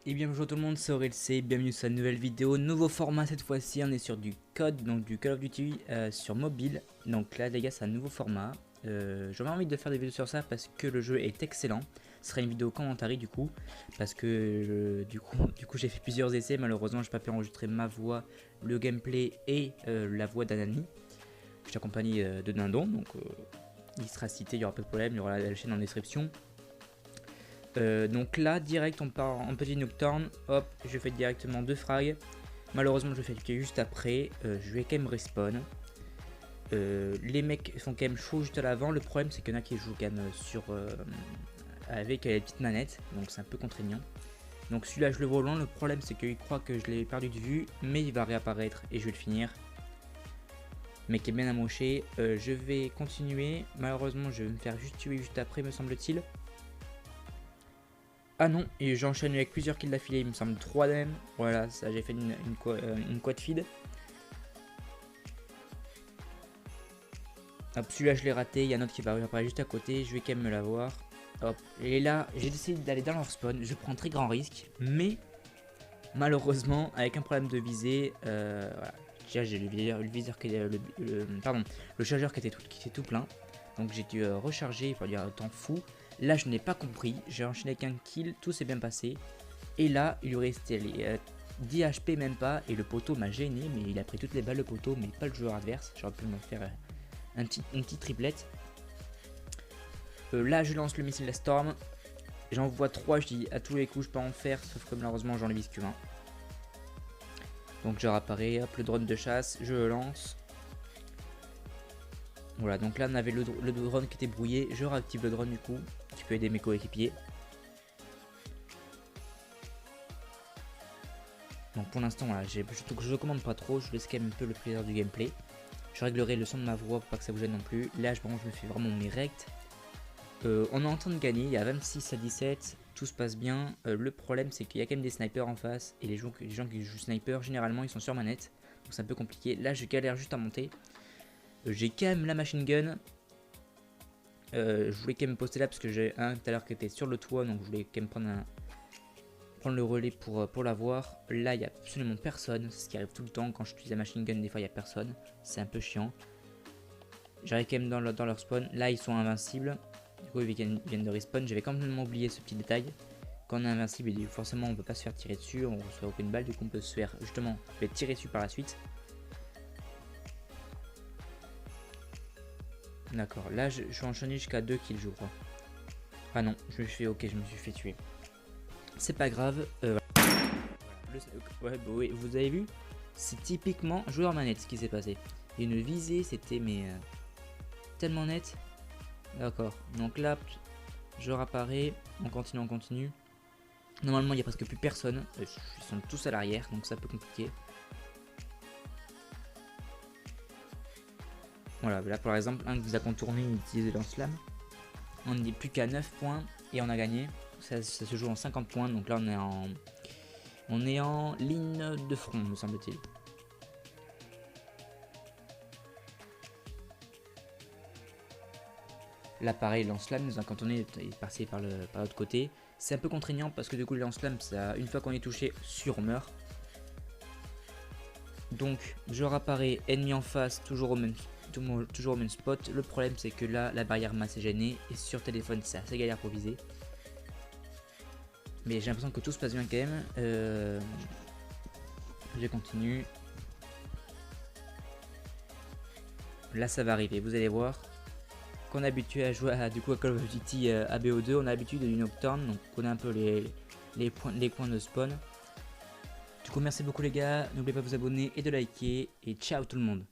Et bien bonjour tout le monde, c'est Aurel, bienvenue sur une nouvelle vidéo, nouveau format cette fois-ci, on est sur du code, donc du Call of Duty sur mobile. Donc là les gars c'est un nouveau format, j'aurais envie de faire des vidéos sur ça parce que le jeu est excellent. Ce sera une vidéo commentaire du coup, parce que du coup j'ai fait plusieurs essais, malheureusement j'ai pas pu enregistrer ma voix, le gameplay et la voix d'Anani. Je suis accompagné de Dindon, donc il sera cité, il y aura pas de problème, il y aura la chaîne en description. Donc là direct on part en petit nocturne, hop je fais directement 2 frags. Malheureusement je fais cliquer juste après, je vais quand même respawn. Les mecs sont quand même chauds juste à l'avant, le problème c'est qu'il y en a qui jouent quand même avec les petites manettes, donc c'est un peu contraignant. Donc celui-là je le vois au loin, le problème c'est qu'il croit que je l'ai perdu de vue, mais il va réapparaître et je vais le finir. Le mec est bien amoché, je vais continuer, malheureusement je vais me faire juste tuer juste après me semble-t-il. Ah non, et j'enchaîne avec plusieurs kills d'affilée, il me semble 3 même. Voilà, ça j'ai fait une quad feed. Hop, celui-là je l'ai raté, il y a un autre qui va apparaître juste à côté, je vais quand même me l'avoir. Hop, et là j'ai décidé d'aller dans leur spawn, je prends très grand risque, mais malheureusement avec un problème de visée, voilà. Déjà j'ai le viseur qui est, le chargeur qui était tout plein. Donc j'ai dû recharger, il fallait un temps fou. Là je n'ai pas compris, j'ai enchaîné avec un kill, tout s'est bien passé. Et là il lui restait les 10 HP même pas, et le poteau m'a gêné, mais il a pris toutes les balles le poteau, mais pas le joueur adverse. J'aurais pu me faire une petite triplette. Là je lance le missile la Storm, j'en vois 3, je dis à tous les coups je peux en faire, sauf que malheureusement j'en ai vise qu'un. Donc je réapparais, hop le drone de chasse, je le lance. Voilà, donc là on avait le drone qui était brouillé, je réactive le drone du coup, tu peux aider mes coéquipiers. Donc pour l'instant voilà, je recommande pas trop, je laisse quand même un peu le plaisir du gameplay. Je réglerai le son de ma voix pour pas que ça vous gêne non plus. Là je me fais vraiment mes rects. On est en train de gagner, il y a 26 à 17, tout se passe bien. Le problème c'est qu'il y a quand même des snipers en face, et les gens qui jouent sniper généralement ils sont sur manette, donc c'est un peu compliqué. Là je galère juste à monter. J'ai quand même la machine gun. Je voulais quand même poster là parce que j'ai un tout à l'heure qui était sur le toit, donc je voulais quand même prendre le relais pour l'avoir. Là il n'y a absolument personne, c'est ce qui arrive tout le temps quand j'utilise la machine gun, des fois il n'y a personne, c'est un peu chiant. J'arrive quand même dans leur spawn, là ils sont invincibles, du coup ils viennent de respawn. J'avais complètement oublié ce petit détail. Quand on est invincible, forcément on ne peut pas se faire tirer dessus, on ne reçoit aucune balle, du coup on peut se faire justement tirer dessus par la suite. D'accord, là je suis enchaîné jusqu'à 2 kills je crois. Ah non, je me suis fait tuer. C'est pas grave. Ouais, bah oui, vous avez vu, c'est typiquement joueur manette ce qui s'est passé. Il y a une visée, c'était mais tellement net. D'accord, donc là je réapparais, on continue. Normalement il n'y a presque plus personne, ils sont tous à l'arrière donc c'est un peu compliqué. Voilà, là par exemple un qui vous a contourné et utilisé lance-flamme. On n'est plus qu'à 9 points et on a gagné. Ça se joue en 50 points, donc là on est en ligne de front me semble-t-il. Là pareil, lance-flamme nous a cantonné et est passé par l'autre côté. C'est un peu contraignant parce que du coup le lance-flamme, une fois qu'on est touché, on meurt. Donc je réapparais, ennemi en face, toujours au même spot. Le problème c'est que là la barrière m'a assez gêné et sur téléphone c'est assez galère pour viser. Mais j'ai l'impression que tout se passe bien quand même. Je continue. Là ça va arriver, vous allez voir. Qu'on est habitué à jouer à Call of Duty à BO2, on a l'habitude du Nocturne, donc on a un peu les points de spawn. Du coup merci beaucoup les gars, n'oubliez pas de vous abonner et de liker, et ciao tout le monde.